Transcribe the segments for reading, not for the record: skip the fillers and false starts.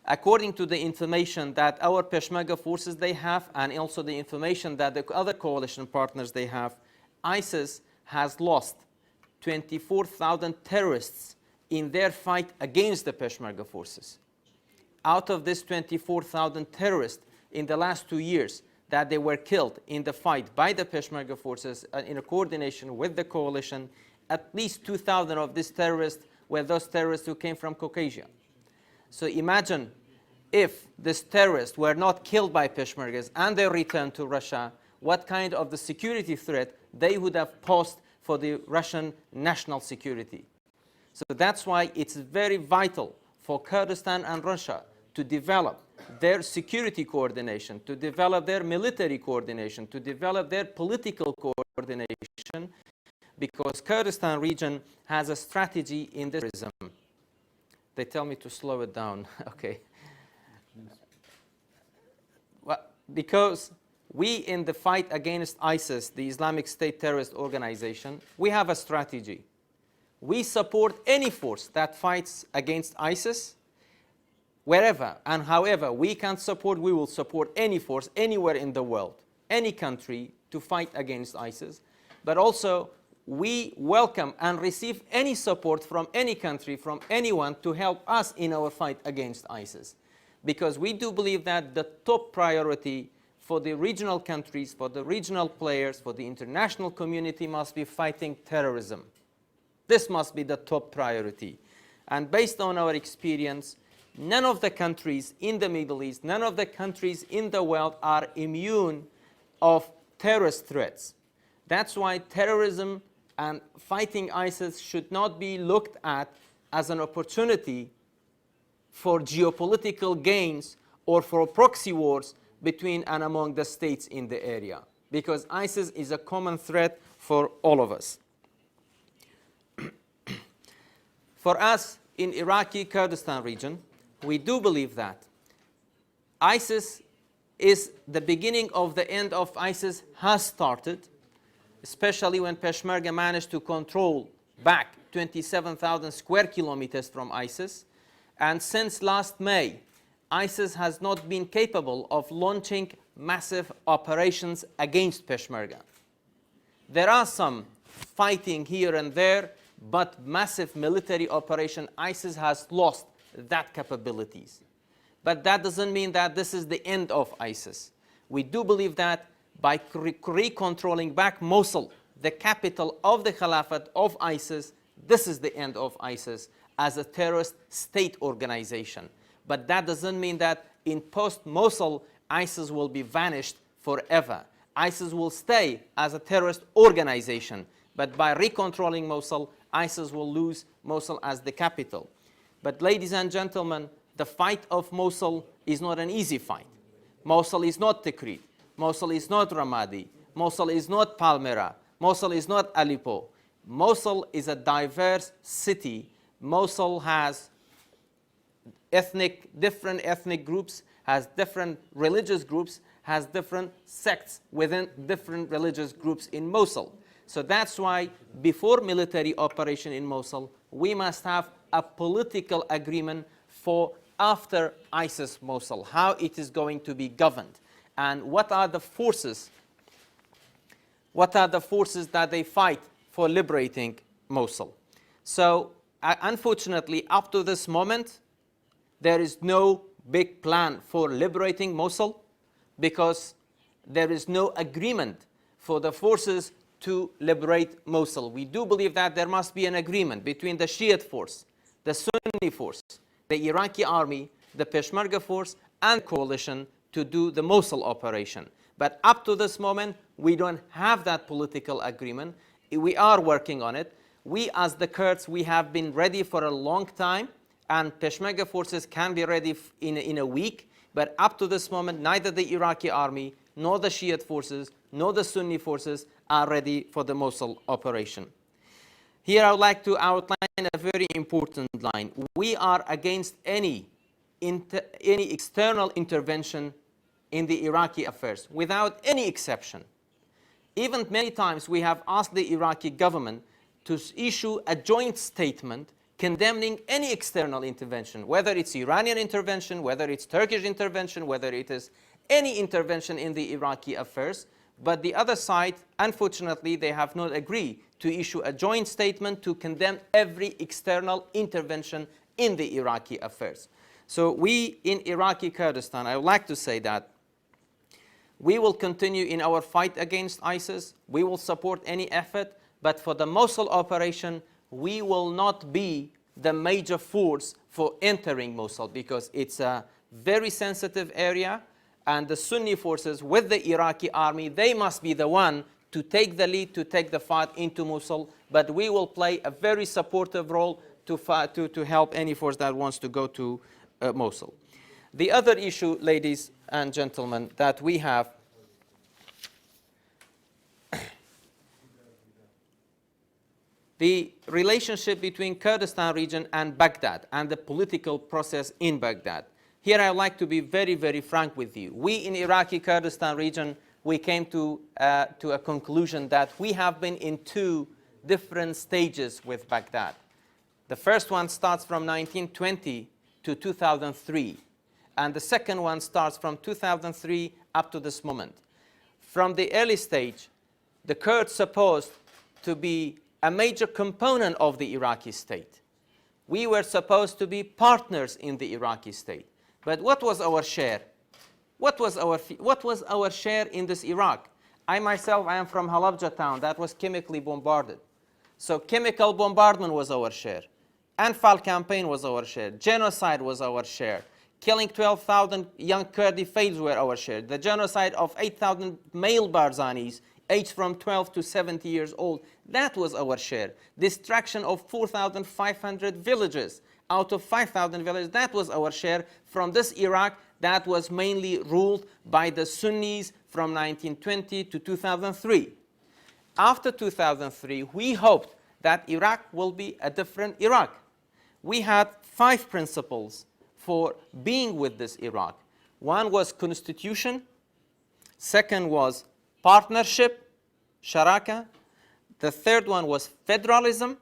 according to the information that our Peshmerga forces they have, and also the information that the other coalition partners they have, ISIS has lost 24,000 terrorists in their fight against the Peshmerga forces. Out of this 24,000 terrorists in the last 2 years that they were killed in the fight by the Peshmerga forces in a coordination with the coalition, at least 2,000 of these terrorists were those terrorists who came from Caucasia. So imagine if these terrorists were not killed by Peshmergas and they returned to Russia, what kind of the security threat they would have posed for the Russian national security. So that's why it's very vital for Kurdistan and Russia to develop their security coordination, to develop their military coordination, to develop their political coordination, because Kurdistan region has a strategy in this terrorism. They tell me to slow it down. Okay. Well, because we in the fight against ISIS, the Islamic State terrorist organization, we have a strategy. We support any force that fights against ISIS, wherever and however we can support, we will support any force anywhere in the world, any country to fight against ISIS. But also, we welcome and receive any support from any country, from anyone to help us in our fight against ISIS. Because we do believe that the top priority for the regional countries, for the regional players, for the international community must be fighting terrorism. This must be the top priority. And based on our experience, none of the countries in the Middle East, none of the countries in the world are immune of terrorist threats. That's why terrorism and fighting ISIS should not be looked at as an opportunity for geopolitical gains or for proxy wars between and among the states in the area, because ISIS is a common threat for all of us. For us in Iraqi Kurdistan region, we do believe that ISIS is the beginning of the end of ISIS has started, especially when Peshmerga managed to control back 27,000 square kilometers from ISIS. And since last May, ISIS has not been capable of launching massive operations against Peshmerga. There are some fighting here and there, but massive military operation, ISIS has lost that capabilities. But that doesn't mean that this is the end of ISIS. We do believe that by recontrolling back Mosul, the capital of the Caliphate of ISIS, this is the end of ISIS as a terrorist state organization. But that doesn't mean that in post-Mosul, ISIS will be vanished forever. ISIS will stay as a terrorist organization. But by recontrolling Mosul, ISIS will lose Mosul as the capital. But ladies and gentlemen, the fight of Mosul is not an easy fight. Mosul is not Tikrit. Mosul is not Ramadi. Mosul is not Palmyra. Mosul is not Aleppo. Mosul is a diverse city. Mosul has different ethnic groups, has different religious groups, has different sects within different religious groups in Mosul. So that's why before military operation in Mosul, we must have a political agreement for after ISIS Mosul, how it is going to be governed, and what are the forces that they fight for liberating Mosul. So unfortunately, up to this moment, there is no big plan for liberating Mosul because there is no agreement for the forces to liberate Mosul. We do believe that there must be an agreement between the Shiite force, the Sunni force, the Iraqi army, the Peshmerga force, and coalition to do the Mosul operation. But up to this moment, we don't have that political agreement. We are working on it. We, as the Kurds, we have been ready for a long time, and Peshmerga forces can be ready in a week. But up to this moment, neither the Iraqi army, nor the Shiite forces, nor the Sunni forces are ready for the Mosul operation. Here I would like to outline a very important line. We are against any external intervention in the Iraqi affairs, without any exception. Even many times we have asked the Iraqi government to issue a joint statement condemning any external intervention, whether it's Iranian intervention, whether it's Turkish intervention, whether it is any intervention in the Iraqi affairs. But the other side, unfortunately, they have not agreed to issue a joint statement to condemn every external intervention in the Iraqi affairs. So we in Iraqi Kurdistan, I would like to say that we will continue in our fight against ISIS. We will support any effort, but for the Mosul operation, we will not be the major force for entering Mosul because it's a very sensitive area, and the Sunni forces with the Iraqi army, they must be the one to take the lead, to take the fight into Mosul, but we will play a very supportive role to help any force that wants to go to Mosul. The other issue, ladies and gentlemen, that we have the relationship between Kurdistan region and Baghdad and the political process in Baghdad. Here I would like to be very, very frank with you. We in Iraqi Kurdistan region, we came to a conclusion that we have been in two different stages with Baghdad. The first one starts from 1920 to 2003. And the second one starts from 2003 up to this moment. From the early stage, the Kurds supposed to be a major component of the Iraqi state. We were supposed to be partners in the Iraqi state. But what was our share? What was our share in this Iraq? I myself, I am from Halabja town that was chemically bombarded. So chemical bombardment was our share. Anfal campaign was our share. Genocide was our share. Killing 12,000 young Kurdi fails were our share. The genocide of 8,000 male Barzanis, aged from 12 to 70 years old, that was our share. Destruction of 4,500 villages out of 5,000 villages, that was our share from this Iraq that was mainly ruled by the Sunnis from 1920 to 2003. After 2003, we hoped that Iraq will be a different Iraq. We had 5 principles for being with this Iraq. One was constitution. Second was partnership, sharaka. The third one was federalism.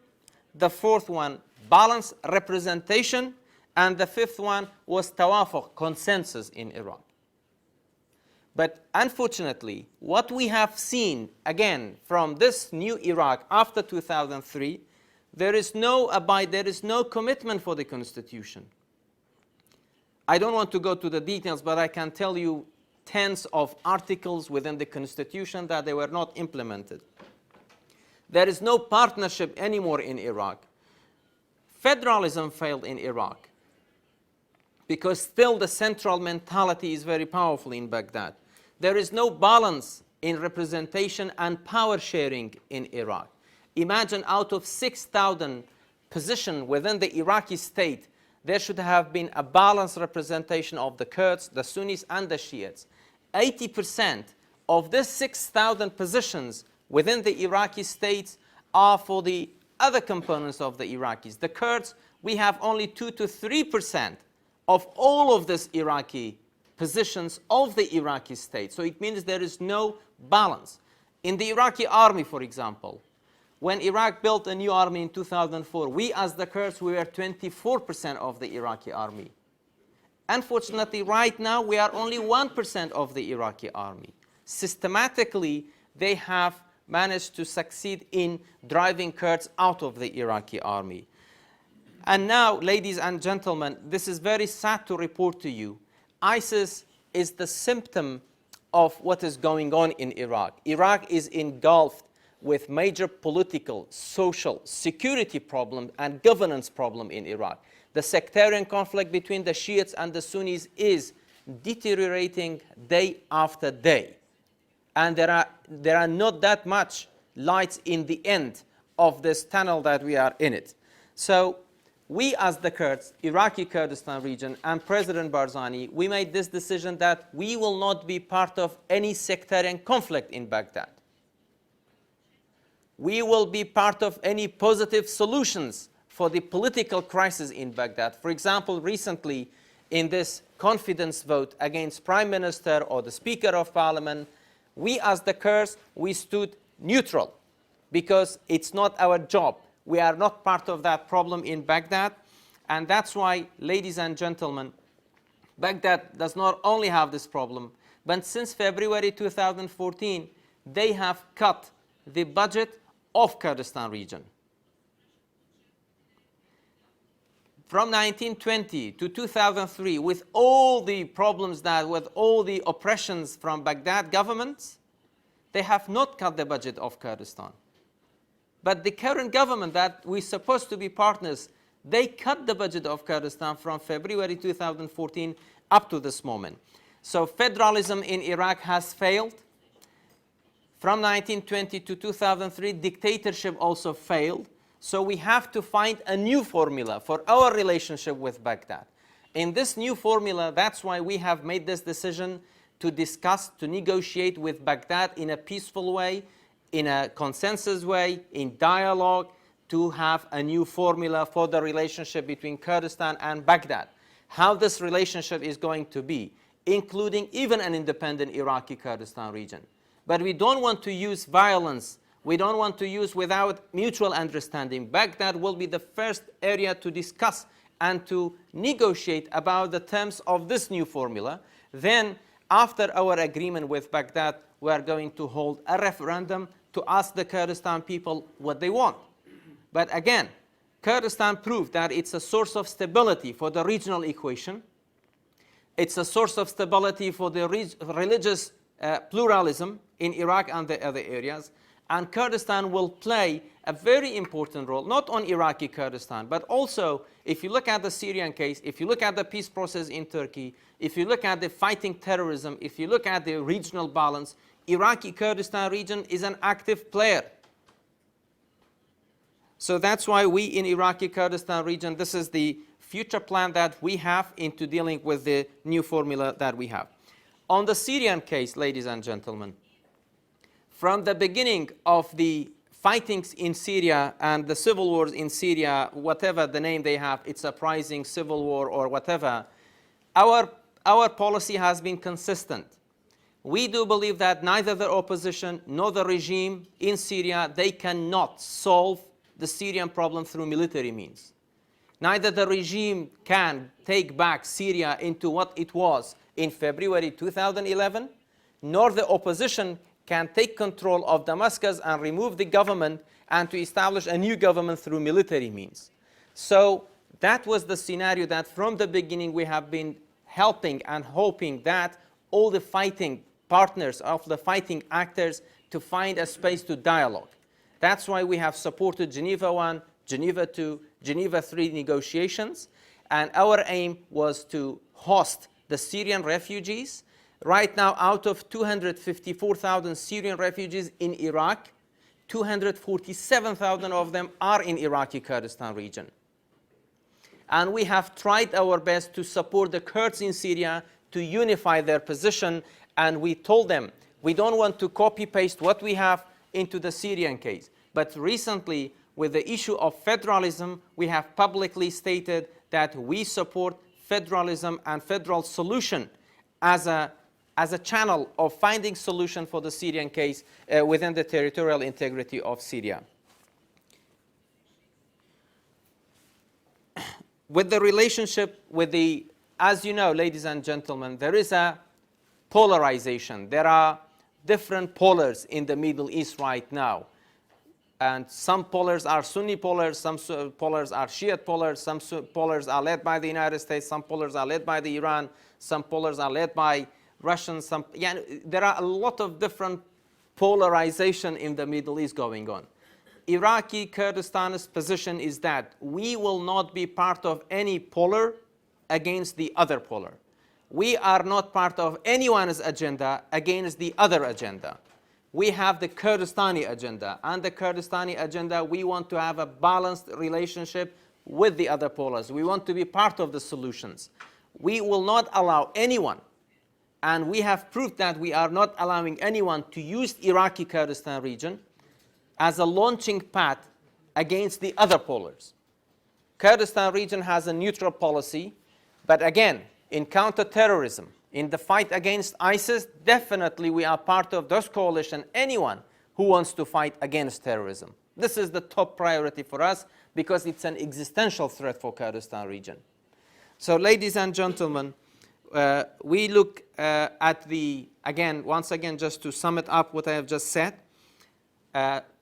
The fourth one, balanced representation. And the fifth one was tawafuq, consensus in Iraq. But unfortunately, what we have seen, again, from this new Iraq after 2003, there is no commitment for the constitution. I don't want to go to the details, but I can tell you tens of articles within the constitution that they were not implemented. There is no partnership anymore in Iraq. Federalism failed in Iraq because still the central mentality is very powerful in Baghdad. There is no balance in representation and power sharing in Iraq. Imagine out of 6,000 positions within the Iraqi state, there should have been a balanced representation of the Kurds, the Sunnis, and the Shiites. 80% of these 6,000 positions within the Iraqi states are for the other components of the Iraqis. The Kurds, we have only 2 to 3% of all of these Iraqi positions of the Iraqi state. So it means there is no balance. In the Iraqi army, for example, when Iraq built a new army in 2004, we as the Kurds, we were 24% of the Iraqi army. Unfortunately, right now, we are only 1% of the Iraqi army. Systematically, they have managed to succeed in driving Kurds out of the Iraqi army. And now, ladies and gentlemen, this is very sad to report to you. ISIS is the symptom of what is going on in Iraq. Iraq is engulfed with major political, social, security problem and governance problem in Iraq. The sectarian conflict between the Shiites and the Sunnis is deteriorating day after day. And there are not that much lights in the end of this tunnel that we are in it. So we as the Kurds, Iraqi Kurdistan region, and President Barzani, we made this decision that we will not be part of any sectarian conflict in Baghdad. We will be part of any positive solutions for the political crisis in Baghdad. For example, recently in this confidence vote against Prime Minister or the Speaker of Parliament, we as the Kurds, we stood neutral because it's not our job. We are not part of that problem in Baghdad. And that's why, ladies and gentlemen, Baghdad does not only have this problem, but since February 2014, they have cut the budget of Kurdistan region. From 1920 to 2003, with all the problems with all the oppressions from Baghdad governments, they have not cut the budget of Kurdistan. But the current government that we're supposed to be partners, they cut the budget of Kurdistan from February 2014 up to this moment. So federalism in Iraq has failed. From 1920 to 2003, dictatorship also failed. So we have to find a new formula for our relationship with Baghdad. In this new formula, that's why we have made this decision to discuss, to negotiate with Baghdad in a peaceful way, in a consensus way, in dialogue, to have a new formula for the relationship between Kurdistan and Baghdad. How this relationship is going to be, including even an independent Iraqi Kurdistan region. But we don't want to use violence. We don't want to use without mutual understanding. Baghdad will be the first area to discuss and to negotiate about the terms of this new formula. Then, after our agreement with Baghdad, we are going to hold a referendum to ask the Kurdistan people what they want. But again, Kurdistan proved that it's a source of stability for the regional equation. It's a source of stability for the religious pluralism in Iraq and the other areas. And Kurdistan will play a very important role, not on Iraqi Kurdistan, but also, if you look at the Syrian case, if you look at the peace process in Turkey, if you look at the fighting terrorism, if you look at the regional balance, Iraqi Kurdistan region is an active player. So that's why we in Iraqi Kurdistan region, this is the future plan that we have into dealing with the new formula that we have. On the Syrian case, ladies and gentlemen, from the beginning of the fightings in Syria and the civil wars in Syria, whatever the name they have, it's uprising, civil war, or whatever, our policy has been consistent. We do believe that neither the opposition nor the regime in Syria, they cannot solve the Syrian problem through military means. Neither the regime can take back Syria into what it was in February 2011, nor the opposition can take control of Damascus and remove the government and to establish a new government through military means. So that was the scenario that from the beginning we have been helping and hoping that all the fighting partners of the fighting actors to find a space to dialogue. That's why we have supported Geneva I, Geneva II, Geneva III negotiations, and our aim was to host the Syrian refugees. Right now, out of 254,000 Syrian refugees in Iraq, 247,000 of them are in Iraqi Kurdistan region. And we have tried our best to support the Kurds in Syria to unify their position, and we told them we don't want to copy-paste what we have into the Syrian case. But recently, with the issue of federalism, we have publicly stated that we support federalism and federal solution as a channel of finding solution for the Syrian case within the territorial integrity of Syria. With the relationship with the, as you know, ladies and gentlemen, there is a polarization. There are different polars in the Middle East right now. And some polars are Sunni polars, some polars are Shiite polars, some polars are led by the United States, some polars are led by the Iran, some polars are led by Russians. There are a lot of different polarization in the Middle East going on. Iraqi Kurdistan's position is that we will not be part of any polar against the other polar. We are not part of anyone's agenda against the other agenda. We have the Kurdistani agenda, and the Kurdistani agenda, we want to have a balanced relationship with the other polars. We want to be part of the solutions. We will not allow anyone, and we have proved that we are not allowing anyone to use Iraqi Kurdistan region as a launching pad against the other polars. Kurdistan region has a neutral policy, but again, in counter-terrorism, in the fight against ISIS, definitely we are part of this coalition, anyone who wants to fight against terrorism. This is the top priority for us because it's an existential threat for Kurdistan region. So, ladies and gentlemen, we look at the, once again, just to sum it up what I have just said,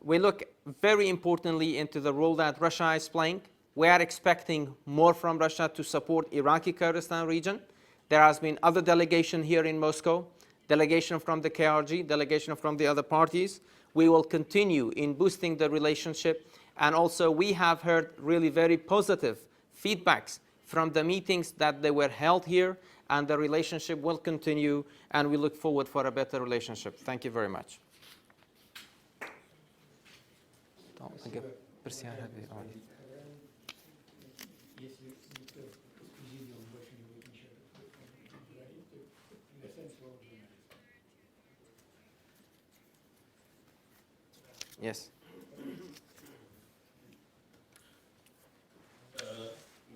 we look very importantly into the role that Russia is playing. We are expecting more from Russia to support Iraqi Kurdistan region. There has been other delegation here in Moscow, delegation from the KRG, delegation from the other parties. We will continue in boosting the relationship, and also we have heard really very positive feedbacks from the meetings that they were held here, and the relationship will continue, and we look forward for a better relationship. Thank you very much. Yes.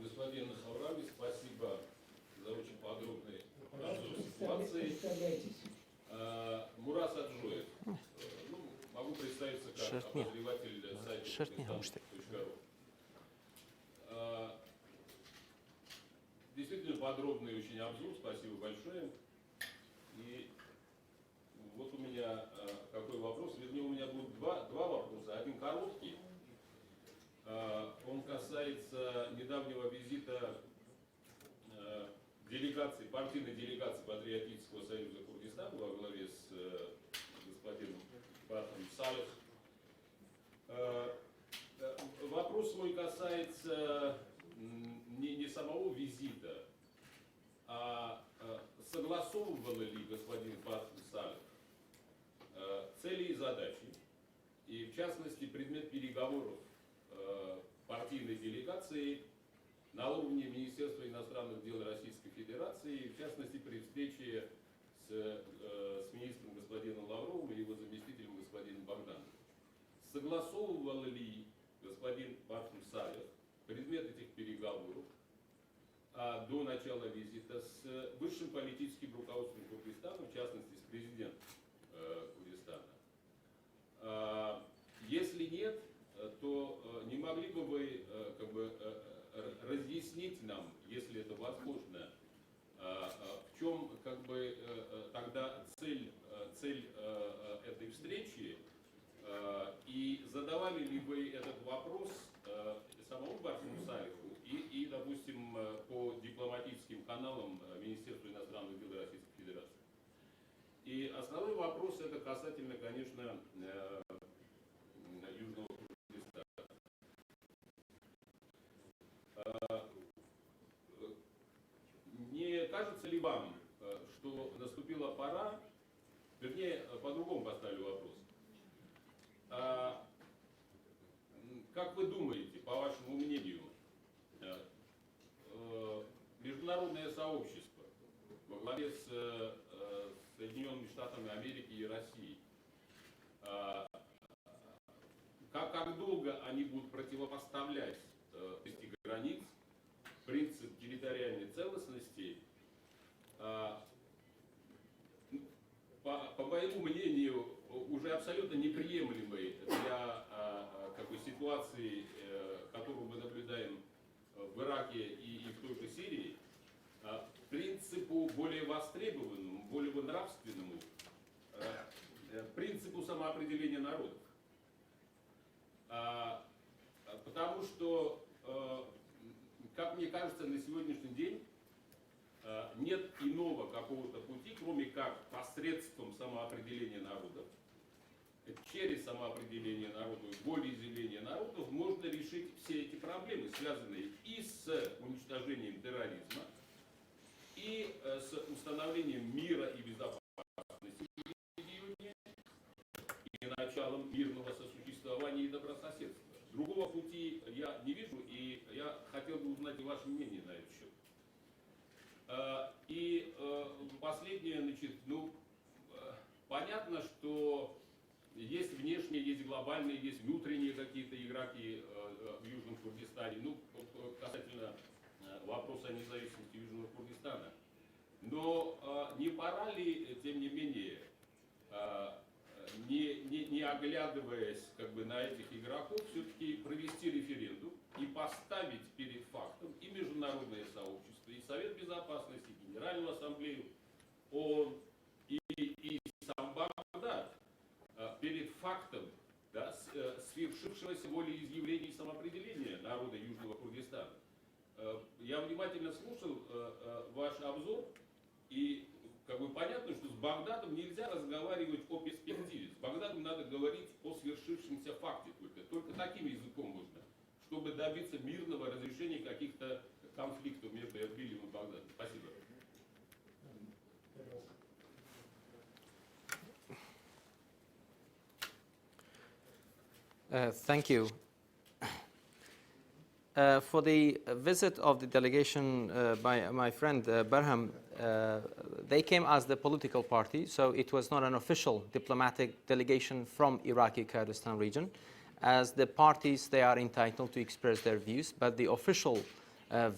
Господин Хаврами, спасибо за очень подробный обзор ситуации. Мурас Аджоев. Могу представиться как обозреватель сайта Kurdistan.ru. Действительно подробный очень обзор, спасибо большое. И вот у меня какой вопрос, вернее у меня будут два вопроса, один короткий. Он касается недавнего визита делегации, партийной делегации Патриотического союза Курдистана во главе с господином Бахтом Салих. Вопрос мой касается не самого визита, а согласовывал ли господин Бахтом Салих цели и задачи, и в частности предмет переговоров партийной делегации на уровне Министерства иностранных дел Российской Федерации, в частности при встрече с министром господином Лавровым и его заместителем господином Богдановым. Согласовывал ли господин Бахтом Салих предмет этих переговоров до начала визита с высшим политическим руководством Курдистана, в частности с президентом Курдистана? Если нет, то не могли бы вы разъяснить нам, если это возможно, в чем тогда цель этой встречи, и задавали ли вы этот вопрос самому Бахтому Салиху и, допустим, по дипломатическим каналам Министерства иностранных дел Российской Федерации? И основной вопрос это касательно, конечно, Южного Курдистана. Не кажется ли вам, что наступила пора, вернее, по-другому поставлю вопрос. Как вы думаете, по вашему мнению, международное сообщество во главе с Соединенными Штатами Америки и Россией, как долго они будут противопоставлять эти границ, принцип территориальной целостности, по моему мнению, уже абсолютно неприемлемой для ситуации, которую мы наблюдаем в Ираке и в той же Сирии, принципу более востребованному, более нравственному, принципу самоопределения народов. Потому что, как мне кажется, на сегодняшний день нет иного какого-то пути, кроме как посредством самоопределения народов, через самоопределение народов, волеизъявление народов можно решить все эти проблемы, связанные и с уничтожением терроризма, и с установлением мира и безопасности в регионе, и началом мирного сосуществования и добрососедства. Другого пути я не вижу, и я хотел бы узнать ваше мнение на этот счет. И последнее, понятно, что есть внешние, есть глобальные, есть внутренние какие-то игроки в Южном Курдистане, касательно вопроса о независимости Южного Курдистана. Но не пора ли, тем не менее, не оглядываясь как бы на этих игроков, все-таки провести референдум и поставить перед фактом и международное сообщество, и Совет Безопасности, и Генеральную Ассамблею ООН, и сам Багдад перед фактом, да, свершившегося волеизъявления и самоопределения народа Южного Курдистана. Я внимательно слушал ваш обзор, и как бы понятно, что с Багдадом нельзя разговаривать о перспективе. С Багдадом надо говорить о свершившемся факте только таким языком можно, чтобы добиться мирного разрешения каких-то конфликтов между Эрбилем и Багдадом. Спасибо. Thank you. For the visit of the delegation by my friend Barham, they came as the political party, so it was not an official diplomatic delegation from Iraqi Kurdistan region. As the parties, they are entitled to express their views, but the official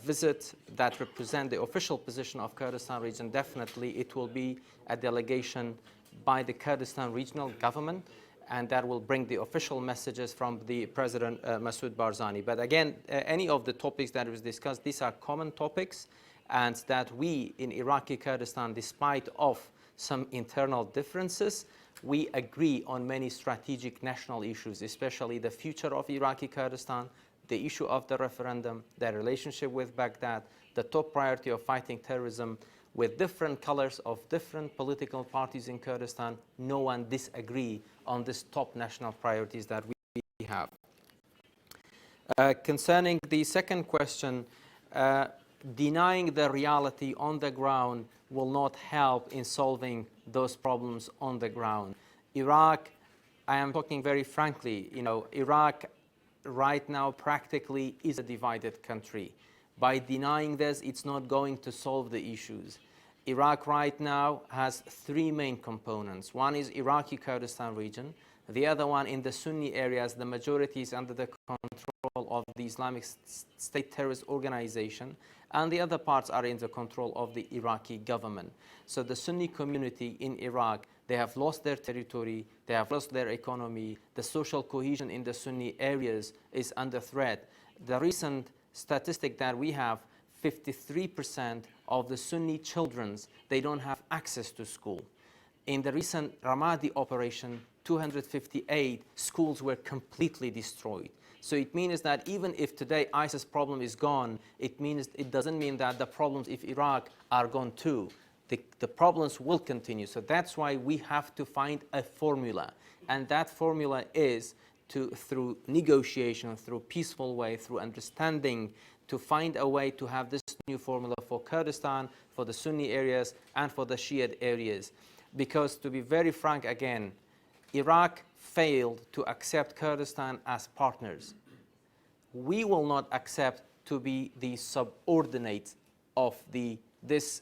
visit that represent the official position of Kurdistan region, definitely it will be a delegation by the Kurdistan regional government, and that will bring the official messages from the President Masoud Barzani. But again, any of the topics that was discussed, these are common topics, and that we in Iraqi Kurdistan, despite of some internal differences, we agree on many strategic national issues, especially the future of Iraqi Kurdistan, the issue of the referendum, the relationship with Baghdad, the top priority of fighting terrorism. With different colors of different political parties in Kurdistan, no one disagree on these top national priorities that we have. Concerning the second question, denying the reality on the ground will not help in solving those problems on the ground. Iraq, I am talking very frankly, Iraq right now practically is a divided country. By denying this, it's not going to solve the issues. Iraq right now has three main components. One is Iraqi Kurdistan region. The other one in the Sunni areas, the majority is under the control of the Islamic State terrorist organization, and the other parts are in the control of the Iraqi government. So the Sunni community in Iraq, they have lost their territory, they have lost their economy, the social cohesion in the Sunni areas is under threat. The recent statistic that we have, 53% of the Sunni children, they don't have access to school. In the recent Ramadi operation, 258 schools were completely destroyed. So it means that even if today ISIS problem is gone, it doesn't mean that the problems in Iraq are gone too. The problems will continue. So that's why we have to find a formula. And that formula is through negotiation, through peaceful way, through understanding, to find a way to have this new formula for Kurdistan, for the Sunni areas, and for the Shia areas. Because to be very frank again, Iraq failed to accept Kurdistan as partners. We will not accept to be the subordinate of this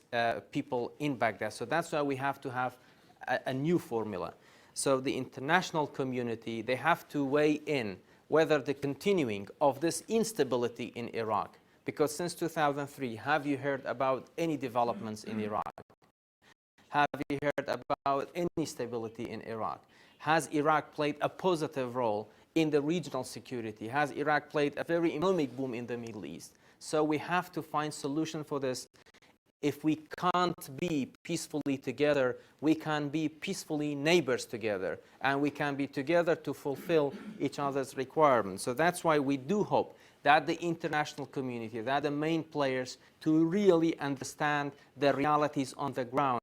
people in Baghdad. So that's why we have to have a new formula. So the international community, they have to weigh in whether the continuing of this instability in Iraq, because since 2003, have you heard about any developments in Iraq? Have you heard about any stability in Iraq? Has Iraq played a positive role in the regional security? Has Iraq played a very economic boom in the Middle East? So we have to find solution for this. If we can't be peacefully together, we can be peacefully neighbors together, and we can be together to fulfill each other's requirements. So that's why we do hope that the international community, that the main players, to really understand the realities on the ground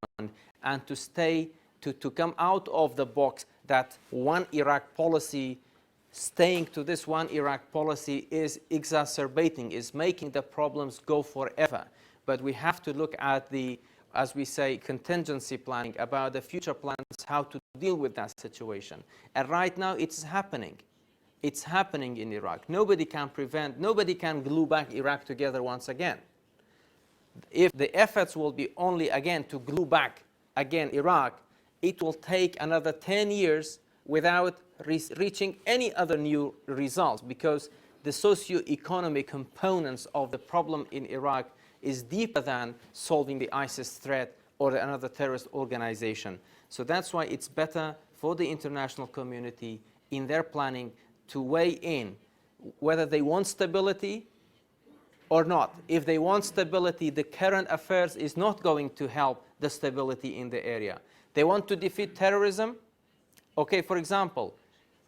and to come out of the box that one Iraq policy, staying to this one Iraq policy is exacerbating, is making the problems go forever. But we have to look at the, as we say, contingency planning about the future plans, how to deal with that situation. And right now it's happening. It's happening in Iraq. Nobody can glue back Iraq together once again. If the efforts will be only again to glue back again Iraq, it will take another 10 years without reaching any other new results, because the socio-economic components of the problem in Iraq is deeper than solving the ISIS threat or another terrorist organization. So that's why it's better for the international community in their planning to weigh in whether they want stability or not. If they want stability, the current affairs is not going to help the stability in the area. They want to defeat terrorism. Okay, for example,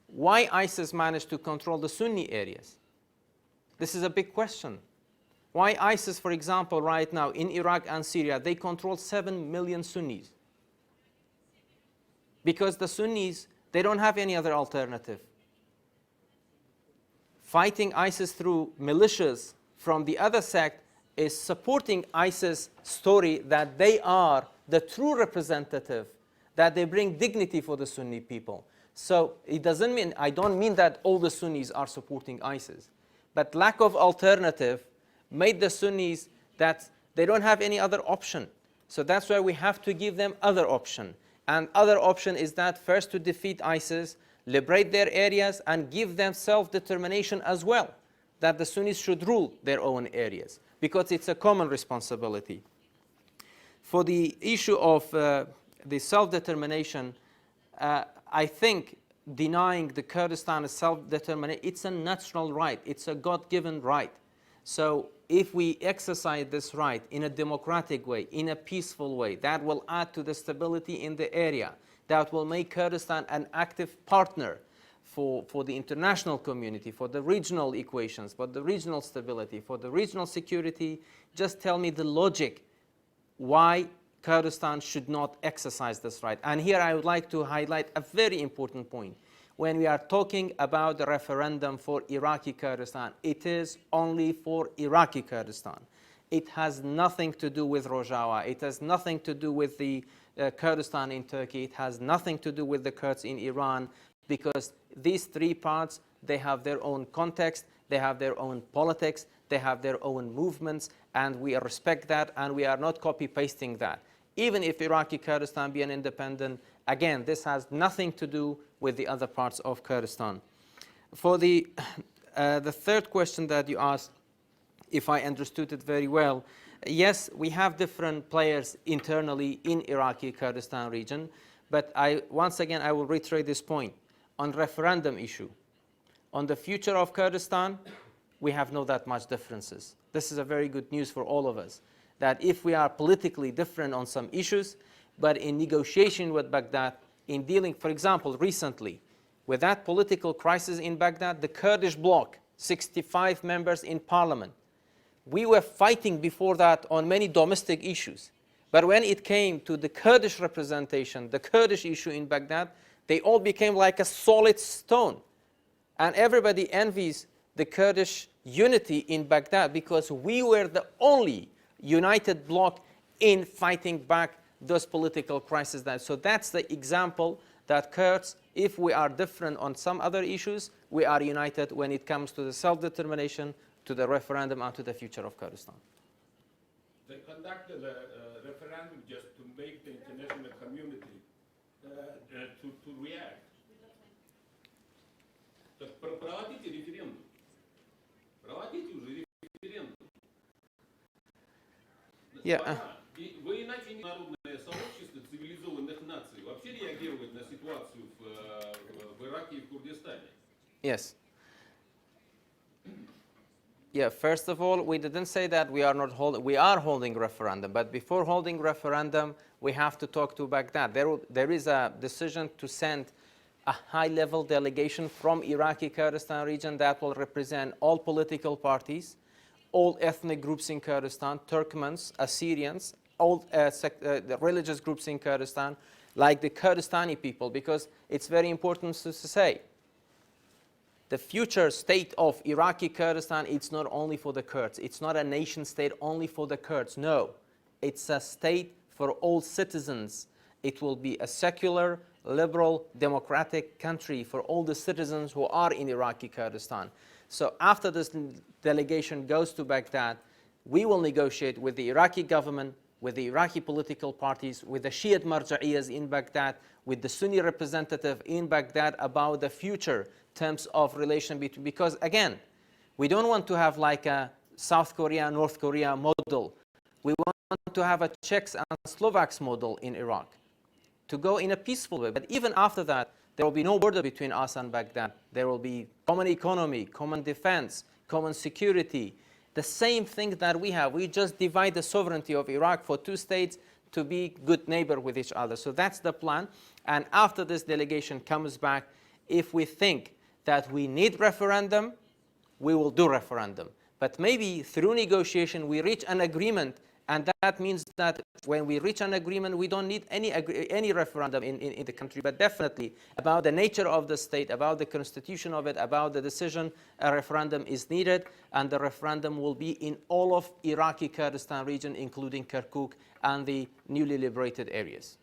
why ISIS managed to control the Sunni areas? This is a big question. Why ISIS, for example, right now in Iraq and Syria, they control 7 million Sunnis. Because the Sunnis, they don't have any other alternative. Fighting ISIS through militias from the other sect is supporting ISIS' story that they are the true representative, that they bring dignity for the Sunni people. So it doesn't mean, I don't mean that all the Sunnis are supporting ISIS, but lack of alternative made the Sunnis that they don't have any other option. So that's why we have to give them other option. And other option is that first to defeat ISIS, liberate their areas, and give them self-determination as well, that the Sunnis should rule their own areas, because it's a common responsibility. For the issue of the self-determination, I think denying the Kurdistan self-determination, it's a natural right. It's a God-given right. So if we exercise this right in a democratic way, in a peaceful way, that will add to the stability in the area, that will make Kurdistan an active partner for the international community, for the regional equations, for the regional stability, for the regional security. Just tell me the logic why Kurdistan should not exercise this right. And here I would like to highlight a very important point. When we are talking about the referendum for Iraqi Kurdistan, it is only for Iraqi Kurdistan. It has nothing to do with Rojava. It has nothing to do with the Kurdistan in Turkey. It has nothing to do with the Kurds in Iran, because these three parts, they have their own context, they have their own politics, they have their own movements, and we respect that, and we are not copy-pasting that. Even if Iraqi Kurdistan be an independent, again, this has nothing to do with the other parts of Kurdistan. For the third question that you asked, if I understood it very well, yes, we have different players internally in Iraqi Kurdistan region, but once again, I will reiterate this point. On referendum issue, on the future of Kurdistan, we have no that much differences. This is a very good news for all of us, that if we are politically different on some issues, but in negotiation with Baghdad, in dealing, for example, recently, with that political crisis in Baghdad, the Kurdish bloc, 65 members in parliament, we were fighting before that on many domestic issues. But when it came to the Kurdish representation, the Kurdish issue in Baghdad, they all became like a solid stone. And everybody envies the Kurdish unity in Baghdad, because we were the only united bloc in fighting back those political crises. So that's the example that Kurds, if we are different on some other issues, we are united when it comes to the self-determination, to the referendum, and to the future of Kurdistan. They conducted a referendum just to make the international community to react. Так проводите референдум. Проводите уже референдум. Yeah. И вы иначе международное сообщество цивилизованных наций вообще реагировать на ситуацию в Ираке и в Курдистане? Yes. Yeah, first of all, we didn't say that we are not holding, we are holding referendum, but before holding referendum, we have to talk to Baghdad. There is a decision to send a high-level delegation from Iraqi Kurdistan region that will represent all political parties, all ethnic groups in Kurdistan, Turkmens, Assyrians, all the religious groups in Kurdistan, like the Kurdistani people, because it's very important to say, the future state of Iraqi Kurdistan, it's not only for the Kurds. It's not a nation state only for the Kurds. No, it's a state for all citizens. It will be a secular, liberal, democratic country for all the citizens who are in Iraqi Kurdistan. So after this delegation goes to Baghdad, we will negotiate with the Iraqi government, with the Iraqi political parties, with the Shiite marja'iyas in Baghdad, with the Sunni representative in Baghdad about the future terms of relation between, because again, we don't want to have like a South Korea, North Korea model. We want to have a Czechs and Slovaks model in Iraq. to go in a peaceful way. But even after that, there will be no border between us and Baghdad. There will be common economy, common defense, common security, the same thing that we have. We just divide the sovereignty of Iraq for two states to be good neighbor with each other. So that's the plan. And after this delegation comes back, if we think that we need referendum, we will do referendum. But maybe through negotiation, we reach an agreement, and that means that when we reach an agreement, we don't need any referendum in the country, but definitely about the nature of the state, about the constitution of it, about the decision, a referendum is needed, and the referendum will be in all of Iraqi Kurdistan region, including Kirkuk and the newly liberated areas.